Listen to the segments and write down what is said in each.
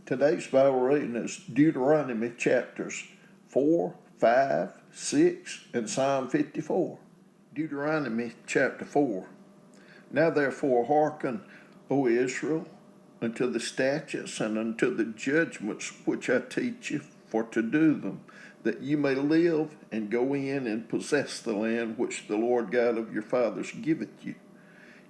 Today's Bible reading is Deuteronomy chapters 4, 5, 6, and Psalm 54. Deuteronomy chapter 4. Now therefore hearken, O Israel, unto the statutes and unto the judgments which I teach you for to do them, that ye may live and go in and possess the land which the Lord God of your fathers giveth you.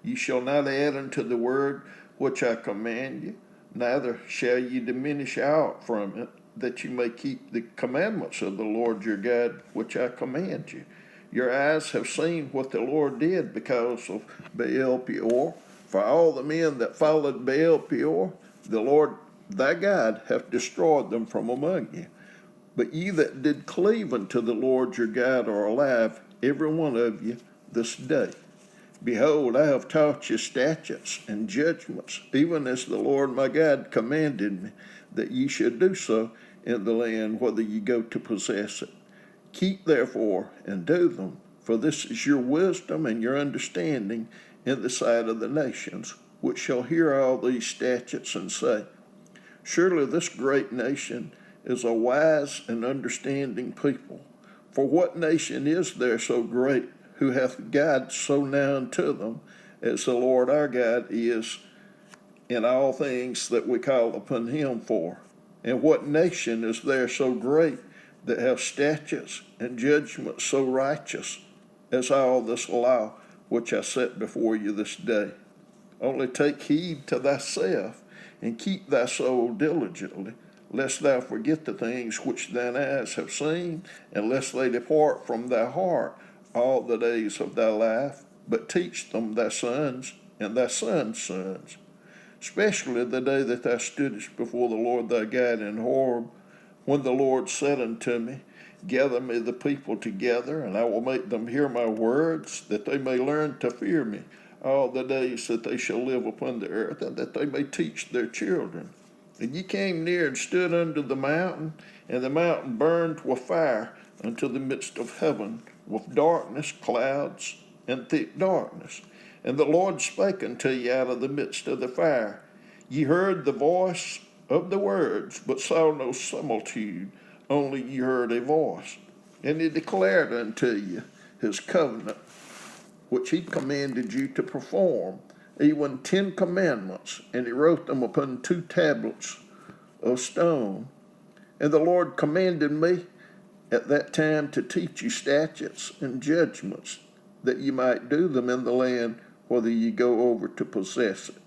Ye shall not add unto the word which I command you, neither shall ye diminish out from it, that ye may keep the commandments of the Lord your God, which I command you. Your eyes have seen what the Lord did because of Baal Peor. For all the men that followed Baal Peor, the Lord thy God hath destroyed them from among you. But ye that did cleave unto the Lord your God are alive, every one of you, this day. Behold, I have taught you statutes and judgments, even as the Lord my God commanded me, that ye should do so in the land whither ye go to possess it. Keep therefore and do them, for this is your wisdom and your understanding in the sight of the nations, which shall hear all these statutes and say, surely this great nation is a wise and understanding people. For what nation is there so great, who hath God so nigh unto them, as the Lord our God is in all things that we call upon him for? And what nation is there so great that hath statutes and judgments so righteous as all this law which I set before you this day? Only take heed to thyself, and keep thy soul diligently, lest thou forget the things which thine eyes have seen, and lest they depart from thy heart all the days of thy life, but teach them thy sons and thy sons' sons, especially the day that thou stoodest before the Lord thy God in Horeb, when the Lord said unto me, gather me the people together, and I will make them hear my words, that they may learn to fear me all the days that they shall live upon the earth, and that they may teach their children. And ye came near and stood under the mountain, and the mountain burned with fire unto the midst of heaven, with darkness, clouds, and thick darkness. And the Lord spake unto you out of the midst of the fire. Ye heard the voice of the words, but saw no similitude, only ye heard a voice. And he declared unto you his covenant, which he commanded you to perform, even 10 commandments, and he wrote them upon 2 tablets of stone. And the Lord commanded me at that time to teach you statutes and judgments, that ye might do them in the land whither ye go over to possess it.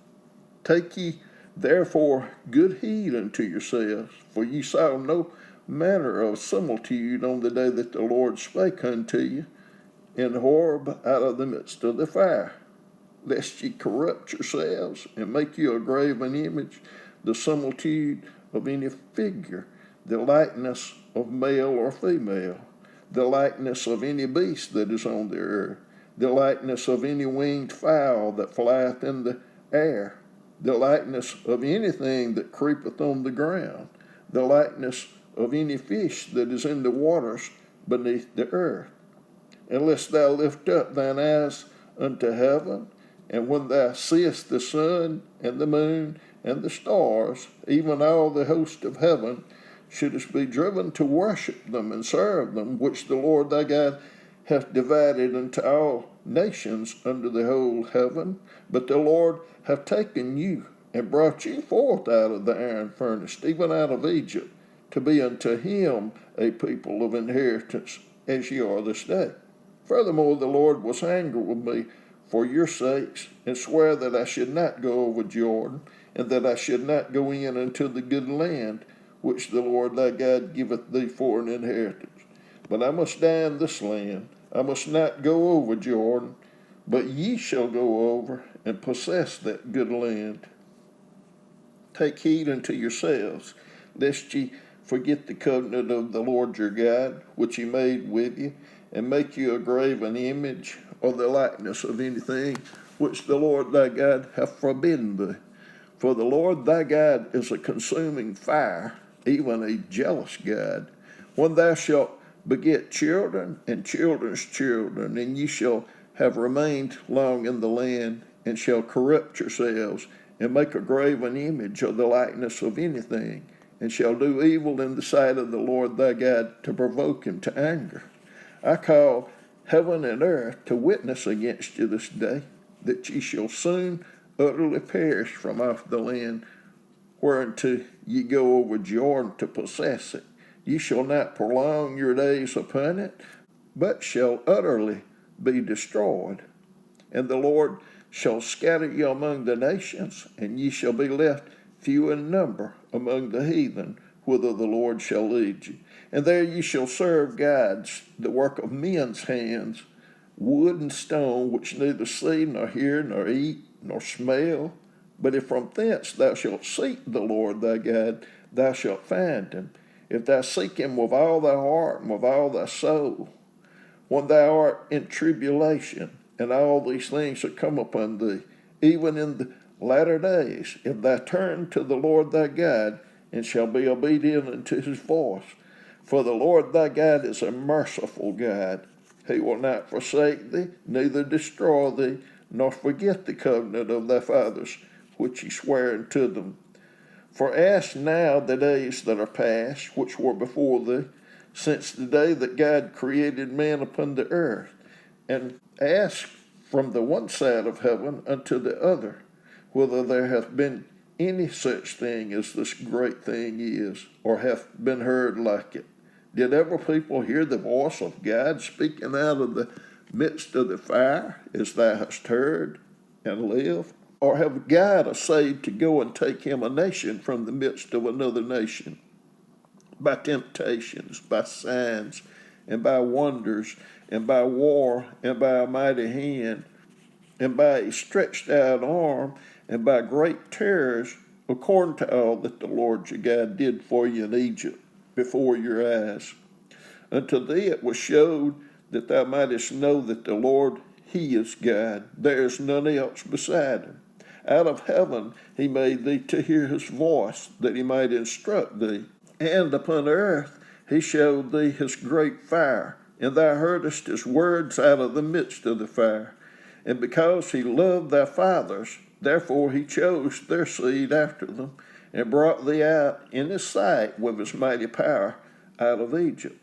Take ye therefore good heed unto yourselves, for ye saw no manner of similitude on the day that the Lord spake unto you in Horeb out of the midst of the fire, lest ye corrupt yourselves and make you a graven image, the similitude of any figure, the likeness of male or female, the likeness of any beast that is on the earth, the likeness of any winged fowl that flieth in the air, the likeness of anything that creepeth on the ground, the likeness of any fish that is in the waters beneath the earth. Unless thou lift up thine eyes unto heaven, and when thou seest the sun and the moon and the stars, even all the host of heaven, shouldest be driven to worship them and serve them, which the Lord thy God hath divided unto all nations under the whole heaven. But the Lord hath taken you and brought you forth out of the iron furnace, even out of Egypt, to be unto him a people of inheritance, as ye are this day. Furthermore, the Lord was angry with me for your sakes, and sware that I should not go over Jordan, and that I should not go in unto the good land, which the Lord thy God giveth thee for an inheritance. But I must die in this land. I must not go over Jordan, but ye shall go over and possess that good land. Take heed unto yourselves, lest ye forget the covenant of the Lord your God, which he made with you, and make you a graven image, or the likeness of anything which the Lord thy God hath forbidden thee. For the Lord thy God is a consuming fire, even a jealous God. When thou shalt beget children and children's children, and ye shall have remained long in the land, and shall corrupt yourselves, and make a graven image of the likeness of anything, and shall do evil in the sight of the Lord thy God to provoke him to anger. I call heaven and earth to witness against you this day, that ye shall soon utterly perish from off the land whereunto ye go over Jordan to possess it. Ye shall not prolong your days upon it, but shall utterly be destroyed. And the Lord shall scatter you among the nations, and ye shall be left few in number among the heathen, whither the Lord shall lead you. And there ye shall serve gods, the work of men's hands, wood and stone, which neither see, nor hear, nor eat, nor smell. But if from thence thou shalt seek the Lord thy God, thou shalt find him, if thou seek him with all thy heart and with all thy soul. When thou art in tribulation, and all these things shall come upon thee, even in the latter days, if thou turn to the Lord thy God, and shall be obedient unto his voice. For the Lord thy God is a merciful God. He will not forsake thee, neither destroy thee, nor forget the covenant of thy fathers, which he sware unto them. For ask now the days that are past, which were before thee, since the day that God created man upon the earth, and ask from the one side of heaven unto the other, whether there hath been any such thing as this great thing is, or hath been heard like it. Did ever people hear the voice of God speaking out of the midst of the fire, as thou hast heard, and live? Or have God essayed to go and take him a nation from the midst of another nation, by temptations, by signs, and by wonders, and by war, and by a mighty hand, and by a stretched out arm, and by great terrors, according to all that the Lord your God did for you in Egypt, before your eyes? Unto thee it was showed that thou mightest know that the Lord, he is God. There is none else beside him. Out of heaven he made thee to hear his voice, that he might instruct thee. And upon earth he showed thee his great fire, and thou heardest his words out of the midst of the fire. And because he loved thy fathers, therefore he chose their seed after them, and brought thee out in his sight with his mighty power out of Egypt,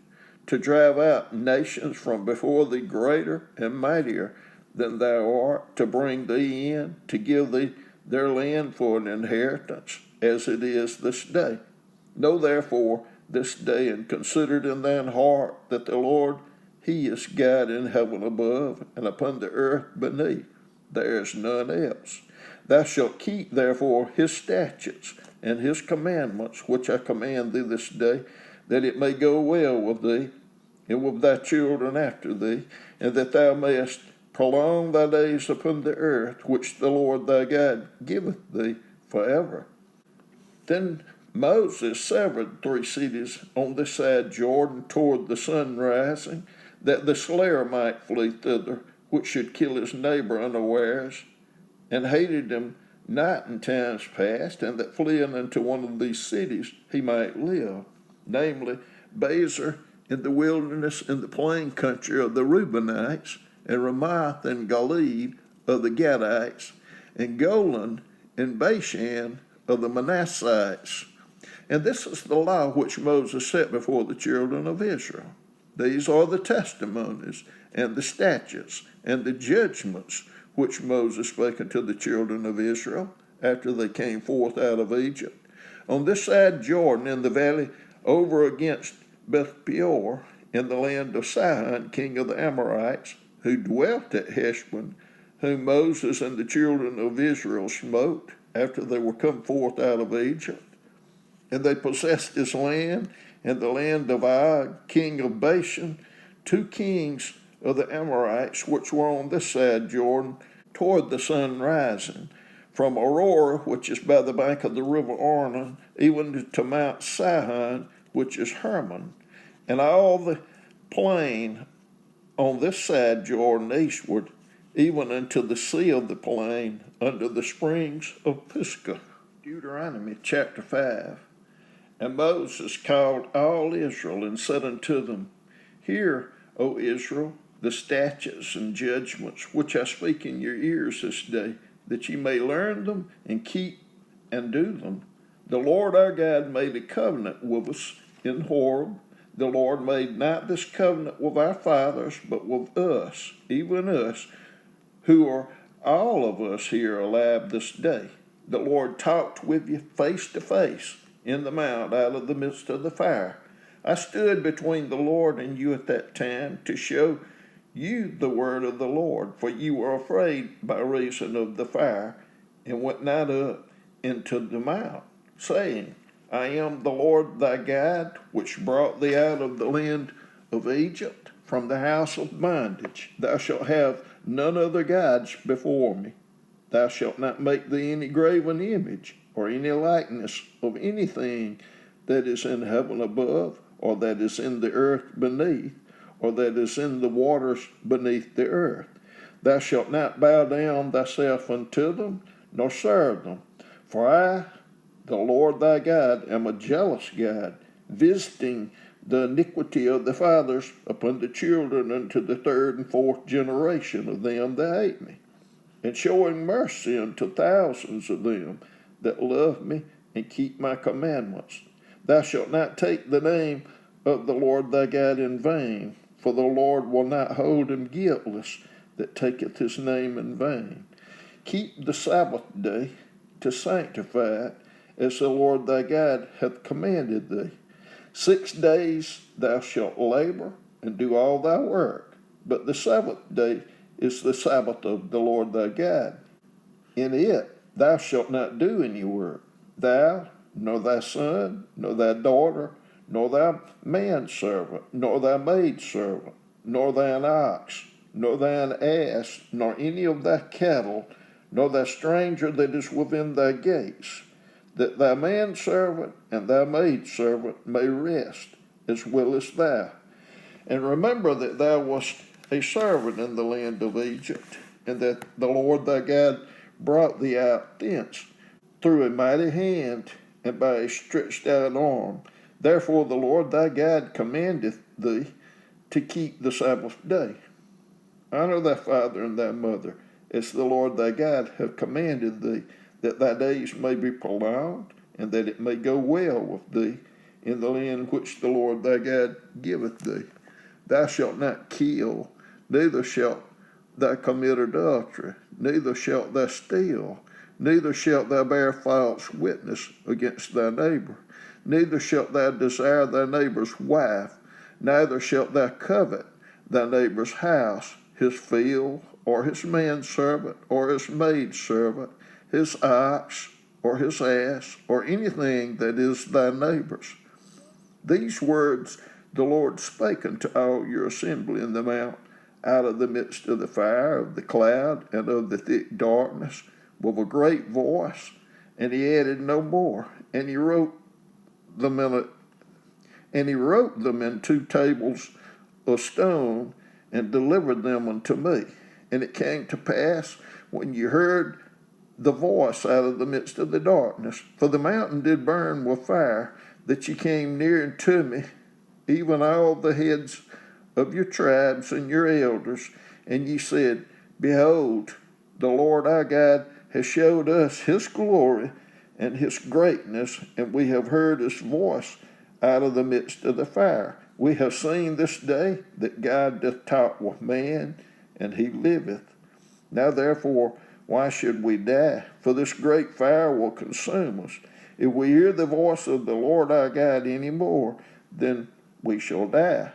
to drive out nations from before thee greater and mightier than thou art, to bring thee in, to give thee their land for an inheritance, as it is this day. Know therefore this day, and consider in thine heart, that the Lord, he is God in heaven above, and upon the earth beneath. There is none else. Thou shalt keep therefore his statutes and his commandments, which I command thee this day, that it may go well with thee, and with thy children after thee, and that thou mayest prolong thy days upon the earth, which the Lord thy God giveth thee forever. Then Moses severed 3 cities on this side Jordan toward the sun rising, that the slayer might flee thither, which should kill his neighbor unawares, and hated him not in times past, and that fleeing into one of these cities he might live, namely Bezer in the wilderness in the plain country of the Reubenites, and Ramoth and Gilead of the Gadites, and Golan and Bashan of the Manassites. And this is the law which Moses set before the children of Israel. These are the testimonies, and the statutes, and the judgments which Moses spake unto the children of Israel after they came forth out of Egypt. On this side Jordan, in the valley over against Beth Peor, in the land of Sihon, king of the Amorites, who dwelt at Heshbon, whom Moses and the children of Israel smote after they were come forth out of Egypt. And they possessed his land, and the land of Og, king of Bashan, 2 kings of the Amorites, which were on this side Jordan, toward the sun rising, from Aurora, which is by the bank of the river Arnon, even to Mount Sihon, which is Hermon, and all the plain on this side Jordan eastward, even unto the sea of the plain, under the springs of Pisgah. Deuteronomy chapter 5. And Moses called all Israel, and said unto them, Hear, O Israel, the statutes and judgments which I speak in your ears this day, that ye may learn them and keep and do them. The Lord our God made a covenant with us in Horeb. The Lord made not this covenant with our fathers, but with us, even us, who are all of us here alive this day. The Lord talked with you face to face in the mount out of the midst of the fire. I stood between the Lord and you at that time to show you the word of the Lord, for you were afraid by reason of the fire, and went not up into the mount, saying, I am the Lord thy God, which brought thee out of the land of Egypt, from the house of bondage. Thou shalt have none other gods before me. Thou shalt not make thee any graven image, or any likeness of anything that is in heaven above, or that is in the earth beneath, or that is in the waters beneath the earth. Thou shalt not bow down thyself unto them, nor serve them. For I, the Lord thy God, am a jealous God, visiting the iniquity of the fathers upon the children unto the third and fourth generation of them that hate me, and showing mercy unto thousands of them that love me and keep my commandments. Thou shalt not take the name of the Lord thy God in vain, for the Lord will not hold him guiltless that taketh his name in vain. Keep the Sabbath day to sanctify it, as the Lord thy God hath commanded thee. 6 days thou shalt labor and do all thy work, but the seventh day is the Sabbath of the Lord thy God. In it thou shalt not do any work, thou, nor thy son, nor thy daughter, nor thy manservant, nor thy maidservant, nor thine ox, nor thine ass, nor any of thy cattle, nor thy stranger that is within thy gates, that thy manservant and thy maidservant may rest, as well as thou. And remember that thou wast a servant in the land of Egypt, and that the Lord thy God brought thee out thence through a mighty hand and by a stretched out arm. Therefore the Lord thy God commandeth thee to keep the Sabbath day. Honor thy father and thy mother, as the Lord thy God hath commanded thee, that thy days may be prolonged, and that it may go well with thee in the land which the Lord thy God giveth thee. Thou shalt not kill, neither shalt thou commit adultery, neither shalt thou steal, neither shalt thou bear false witness against thy neighbor, neither shalt thou desire thy neighbor's wife, neither shalt thou covet thy neighbor's house, his field, or his manservant, or his maidservant, his ox, or his ass, or anything that is thy neighbor's. These words the Lord spake unto all your assembly in the mount, out of the midst of the fire, of the cloud, and of the thick darkness, with a great voice. And he added no more. And he wrote them in 2 tables of stone, and delivered them unto me. And it came to pass, when you heard the voice out of the midst of the darkness, for the mountain did burn with fire, that ye came near unto me, even all the heads of your tribes and your elders, and ye said, Behold, the Lord our God has showed us his glory and his greatness, and we have heard his voice out of the midst of the fire. We have seen this day that God doth talk with man, and he liveth. Now therefore, why should we die? For this great fire will consume us. If we hear the voice of the Lord our God any more, then we shall die.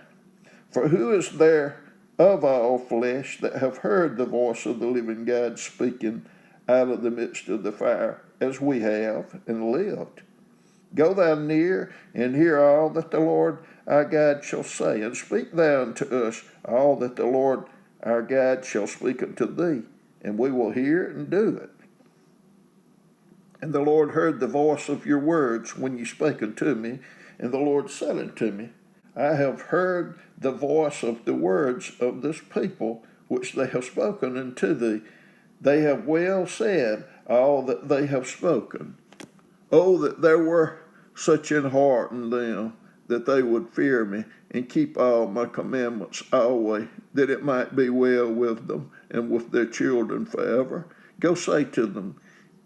For who is there of all flesh that have heard the voice of the living God speaking out of the midst of the fire, as we have, and lived? Go thou near, and hear all that the Lord our God shall say, and speak thou unto us all that the Lord our God shall speak unto thee, and we will hear and do it. And the Lord heard the voice of your words when ye spake unto me, and the Lord said unto me, I have heard the voice of the words of this people, which they have spoken unto thee. They have well said all that they have spoken. Oh, that there were such an heart in them, that they would fear me, and keep all my commandments always, that it might be well with them, and with their children forever. go say to them,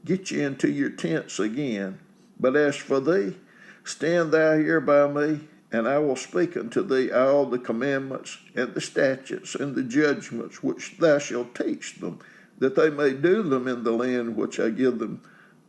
get ye into your tents again. But as for thee, stand thou here by me, and I will speak unto thee all the commandments and the statutes and the judgments which thou shalt teach them, that they may do them in the land which I give them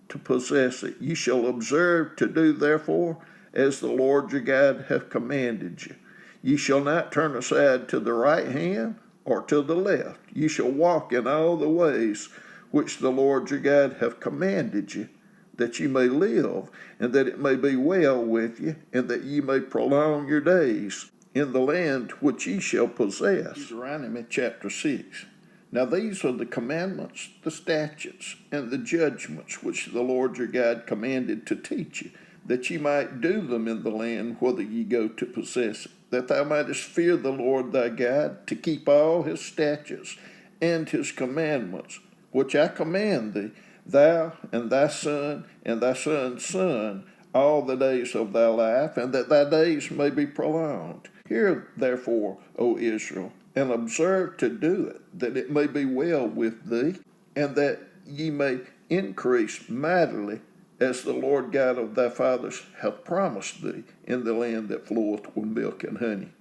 to possess it. Ye shall observe to do therefore as the Lord your God hath commanded you. Ye shall not turn aside to the right hand or to the left. Ye shall walk in all the ways which the Lord your God hath commanded you, that ye may live, and that it may be well with you, and that ye may prolong your days in the land which ye shall possess. Deuteronomy chapter 6. Now these are the commandments, the statutes, and the judgments which the Lord your God commanded to teach you, that ye might do them in the land whither ye go to possess it, that thou mightest fear the Lord thy God, to keep all his statutes and his commandments, which I command thee, thou and thy son and thy son's son, all the days of thy life, and that thy days may be prolonged. Hear therefore, O Israel, and observe to do it, that it may be well with thee, and that ye may increase mightily, as the Lord God of thy fathers hath promised thee, in the land that floweth with milk and honey.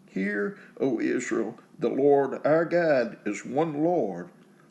Hear, O Israel, the Lord our God is one Lord,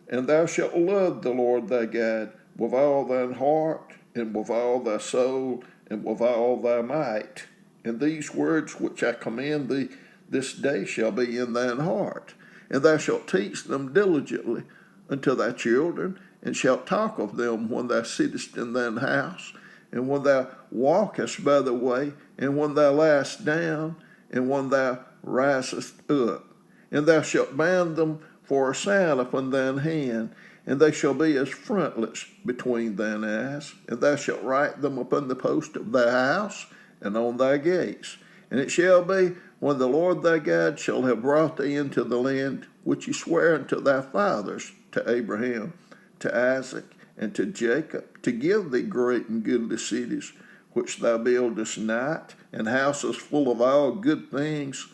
and thou shalt love the Lord thy God with all thine heart, and with all thy soul, and with all thy might. And these words which I command thee this day shall be in thine heart, and thou shalt teach them diligently unto thy children, and shalt talk of them when thou sittest in thine house, and when thou walkest by the way, and when thou liest down, and when thou risest up. And thou shalt bind them for a sign upon thine hand, and they shall be as frontlets between thine eyes, and thou shalt write them upon the post of thy house, and on thy gates. And it shall be, when the Lord thy God shall have brought thee into the land which he sware unto thy fathers, to Abraham, to Isaac, and to Jacob, to give thee great and goodly cities, which thou buildest not, and houses full of all good things,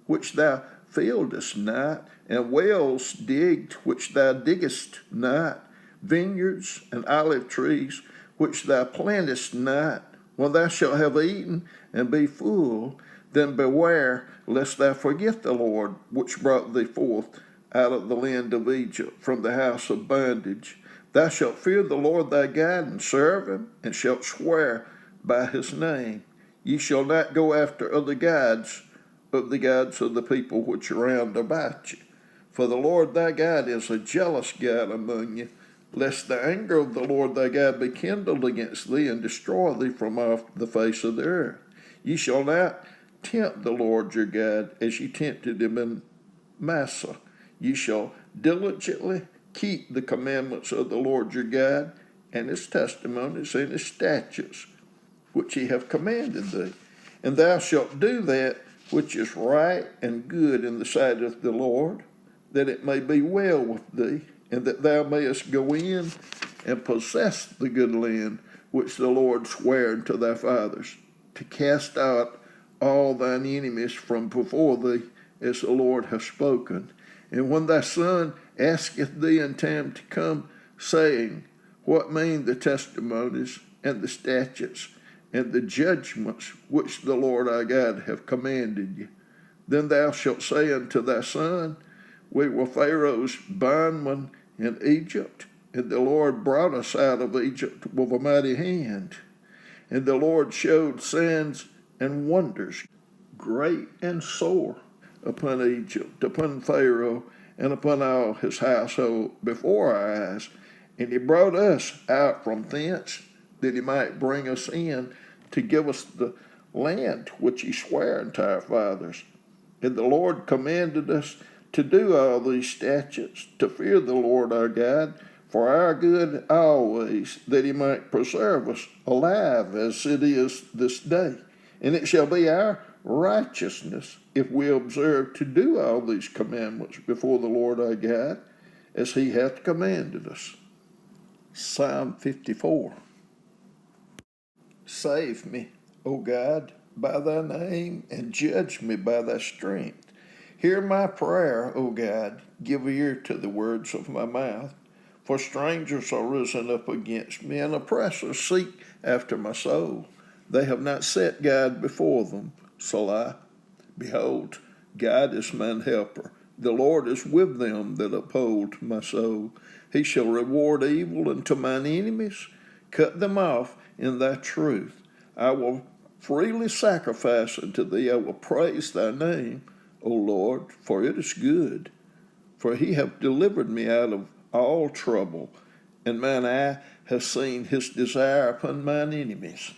which thou fieldest not, and wells digged, which thou diggest not, vineyards and olive trees, which thou plantest not. When thou shalt have eaten and be full, then beware lest thou forget the Lord, which brought thee forth out of the land of Egypt, from the house of bondage. Thou shalt fear the Lord thy God, and serve him, and shalt swear by his name. Ye shall not go after other gods, but the gods of the people which are round about you. For the Lord thy God is a jealous God among you, lest the anger of the Lord thy God be kindled against thee, and destroy thee from off the face of the earth. Ye shall not tempt the Lord your God, as ye tempted him in Massah. Ye shall diligently keep the commandments of the Lord your God, and his testimonies and his statutes, which he hath commanded thee. And thou shalt do that which is right and good in the sight of the Lord, that it may be well with thee, and that thou mayest go in and possess the good land which the Lord sware unto thy fathers, to cast out all thine enemies from before thee, as the Lord hath spoken. And when thy son asketh thee in time to come, saying, what mean the testimonies and the statutes and the judgments which the Lord our God hath commanded you? Then thou shalt say unto thy son, we were Pharaoh's bondmen in Egypt, and the Lord brought us out of Egypt with a mighty hand. And the Lord showed signs and wonders, great and sore, upon Egypt, upon Pharaoh, and upon all his household before our eyes. And he brought us out from thence, that he might bring us in, to give us the land which he sware unto our fathers. And the Lord commanded us to do all these statutes, to fear the Lord our God, for our good always, that he might preserve us alive as it is this day. And it shall be our righteousness if we observe to do all these commandments before the Lord our God, as he hath commanded us. Psalm 54. Save me, O God, by thy name, and judge me by thy strength. Hear my prayer, O God, give ear to the words of my mouth. For strangers are risen up against me, and oppressors seek after my soul. They have not set God before them. Selah. Behold, God is mine helper. The Lord is with them that uphold my soul. He shall reward evil unto mine enemies, cut them off in thy truth. I will freely sacrifice unto thee. I will praise thy name, O Lord, for it is good. For he hath delivered me out of all trouble, and mine eye hath seen his desire upon mine enemies.